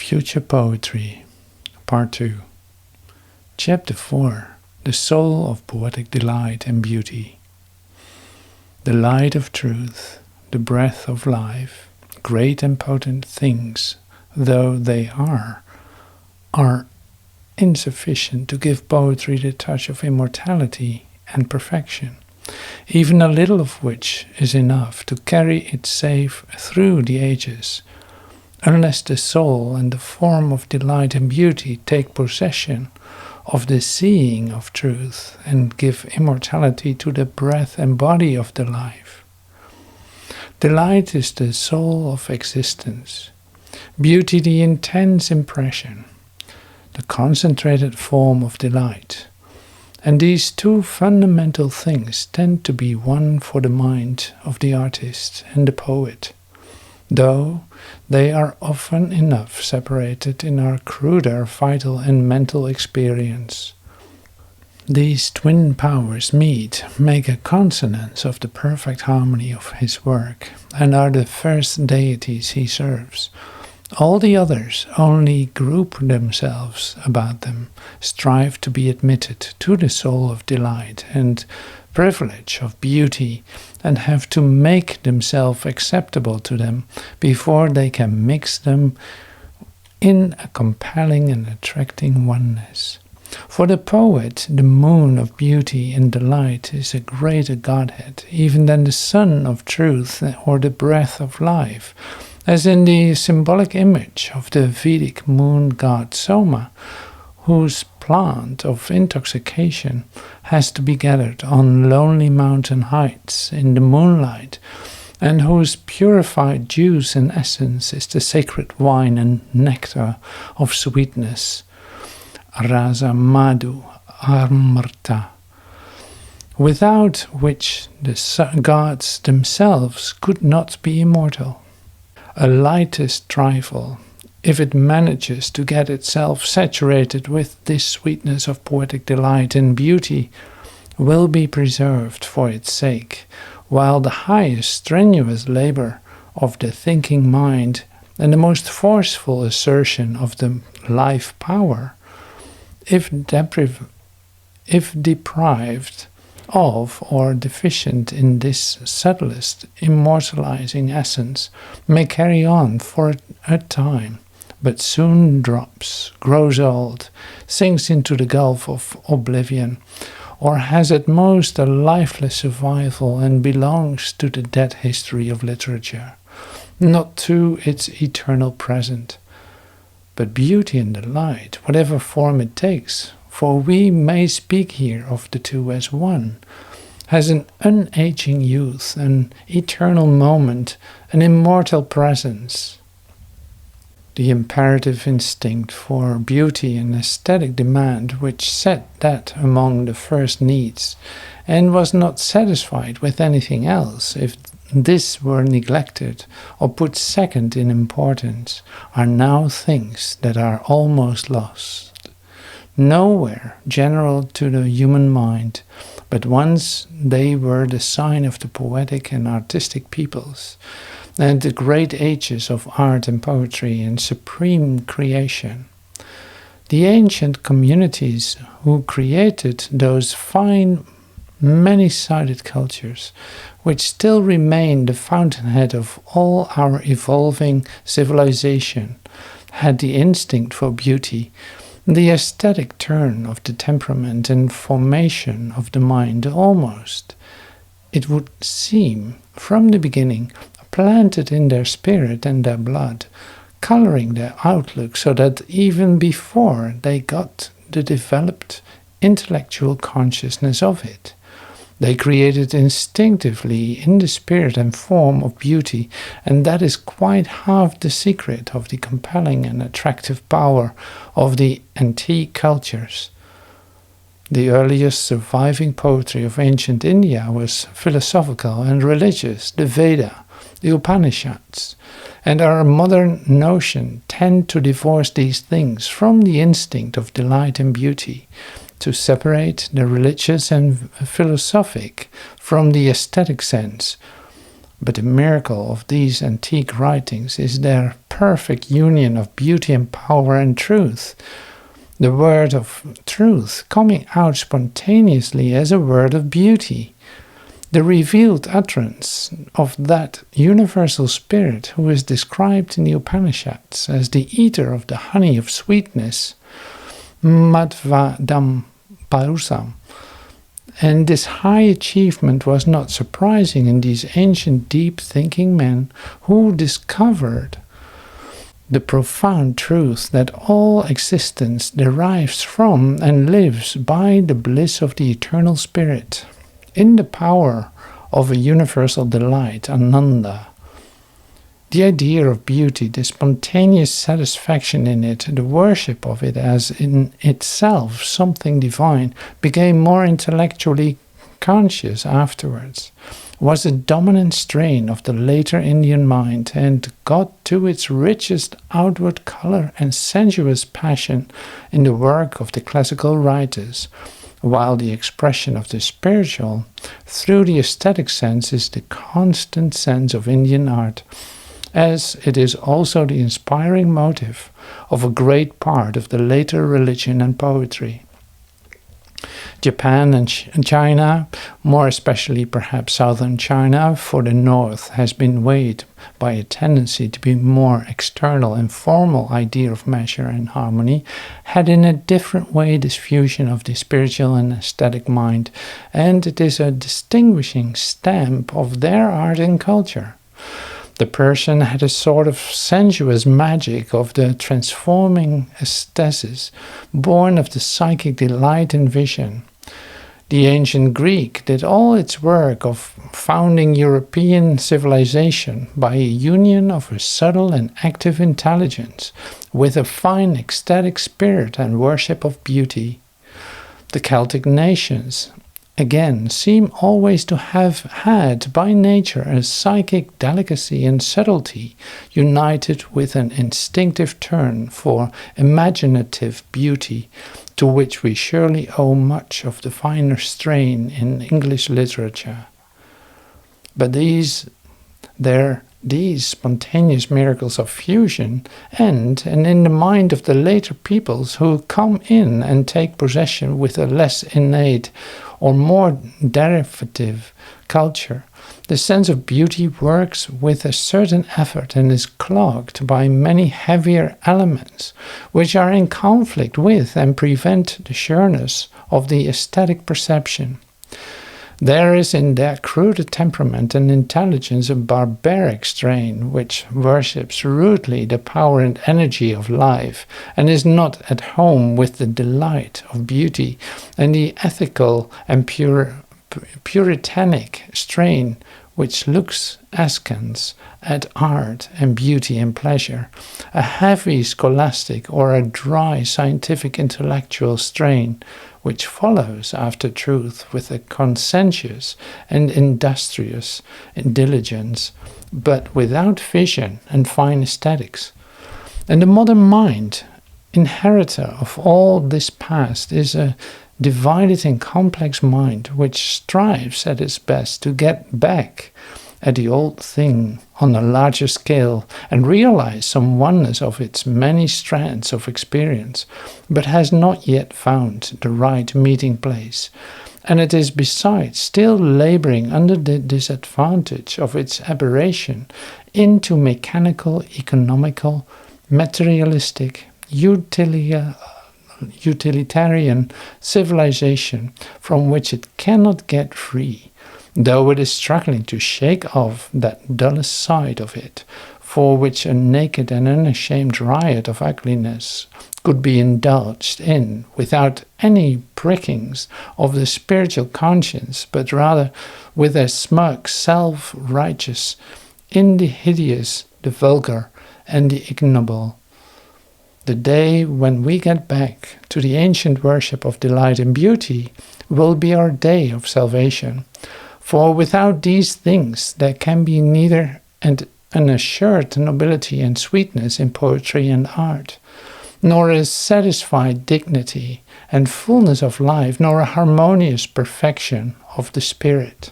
Future Poetry, Part 2. Chapter 4. The Soul of Poetic Delight and Beauty. The light of truth, the breath of life, great and potent things, though they are insufficient to give poetry the touch of immortality and perfection, even a little of which is enough to carry it safe through the ages, unless the soul and the form of delight and beauty take possession of the seeing of truth and give immortality to the breath and body of the life. Delight is the soul of existence, beauty the intense impression, the concentrated form of delight, and these two fundamental things tend to be one for the mind of the artist and the poet, though they are often enough separated in our cruder vital and mental experience. These twin powers meet, make a consonance of the perfect harmony of his work, and are the first deities he serves. All the others only group themselves about them, strive to be admitted to the soul of delight and privilege of beauty, and have to make themselves acceptable to them before they can mix them in a compelling and attracting oneness. For the poet, the moon of beauty and delight is a greater godhead even than the sun of truth or the breath of life, as in the symbolic image of the Vedic moon god Soma, whose plant of intoxication has to be gathered on lonely mountain heights in the moonlight, and whose purified juice and essence is the sacred wine and nectar of sweetness, rasa madhu amrta, without which the gods themselves could not be immortal. A lightest trifle, if it manages to get itself saturated with this sweetness of poetic delight and beauty, will be preserved for its sake, while the highest strenuous labor of the thinking mind and the most forceful assertion of the life power, if deprived of or deficient in this subtlest immortalizing essence, may carry on for a time, but soon drops, grows old, sinks into the gulf of oblivion, or has at most a lifeless survival and belongs to the dead history of literature, not to its eternal present. But beauty and delight, whatever form it takes, for we may speak here of the two as one, has an unaging youth, an eternal moment, an immortal presence. The imperative instinct for beauty and aesthetic demand which set that among the first needs, and was not satisfied with anything else if this were neglected or put second in importance, are now things that are almost lost, nowhere general to the human mind, but once they were the sign of the poetic and artistic peoples, and the great ages of art and poetry and supreme creation. The ancient communities who created those fine, many-sided cultures, which still remain the fountainhead of all our evolving civilization, had the instinct for beauty, the aesthetic turn of the temperament and formation of the mind almost, it would seem, from the beginning, planted in their spirit and their blood, coloring their outlook so that even before they got the developed intellectual consciousness of it, they created instinctively in the spirit and form of beauty, and that is quite half the secret of the compelling and attractive power of the antique cultures. The earliest surviving poetry of ancient India was philosophical and religious, the Veda, the Upanishads, and our modern notion tend to divorce these things from the instinct of delight and beauty, to separate the religious and philosophic from the aesthetic sense, But the miracle of these antique writings is their perfect union of beauty and power and truth. The word of truth coming out spontaneously as a word of beauty. The revealed utterance of that universal spirit who is described in the Upanishads as the eater of the honey of sweetness, Madhvadam Parusam. And this high achievement was not surprising in these ancient deep-thinking men who discovered the profound truth that all existence derives from and lives by the bliss of the eternal spirit, in the power of a universal delight, Ananda. The idea of beauty, the spontaneous satisfaction in it, the worship of it as in itself something divine, became more intellectually conscious afterwards, was a dominant strain of the later Indian mind, and got to its richest outward color and sensuous passion in the work of the classical writers, while the expression of the spiritual through the aesthetic sense is the constant sense of Indian art, as it is also the inspiring motive of a great part of the later religion and poetry. Japan and China, more especially perhaps southern China, for the north has been weighed by a tendency to be more external and formal idea of measure and harmony, had in a different way this fusion of the spiritual and aesthetic mind, and it is a distinguishing stamp of their art and culture. The Persian had a sort of sensuous magic of the transforming aesthesis, born of the psychic delight and vision. The ancient Greek did all its work of founding European civilization by a union of a subtle and active intelligence with a fine ecstatic spirit and worship of beauty. The Celtic nations, again, seem always to have had by nature a psychic delicacy and subtlety, united with an instinctive turn for imaginative beauty, to which we surely owe much of the finer strain in English literature. But these spontaneous miracles of fusion end, and in the mind of the later peoples who come in and take possession with a less innate or more derivative culture, the sense of beauty works with a certain effort and is clogged by many heavier elements, which are in conflict with and prevent the sureness of the aesthetic perception. There is in that crude temperament and intelligence a barbaric strain which worships rudely the power and energy of life, and is not at home with the delight of beauty, and the ethical and puritanic strain which looks askance at art and beauty and pleasure, a heavy scholastic or a dry scientific intellectual strain which follows after truth with a conscientious and industrious diligence, but without vision and fine aesthetics. And the modern mind, inheritor of all this past, is a divided and complex mind which strives at its best to get back at the old thing on a larger scale and realize some oneness of its many strands of experience, but has not yet found the right meeting place. And it is besides still laboring under the disadvantage of its aberration into mechanical, economical, materialistic, utilitarian civilization from which it cannot get free, though it is struggling to shake off that dullest side of it, for which a naked and unashamed riot of ugliness could be indulged in without any prickings of the spiritual conscience, but rather with a smug self-righteous in the hideous, the vulgar, and the ignoble. The day when we get back to the ancient worship of delight and beauty will be our day of salvation. For without these things there can be neither an assured nobility and sweetness in poetry and art, nor a satisfied dignity and fullness of life, nor a harmonious perfection of the spirit.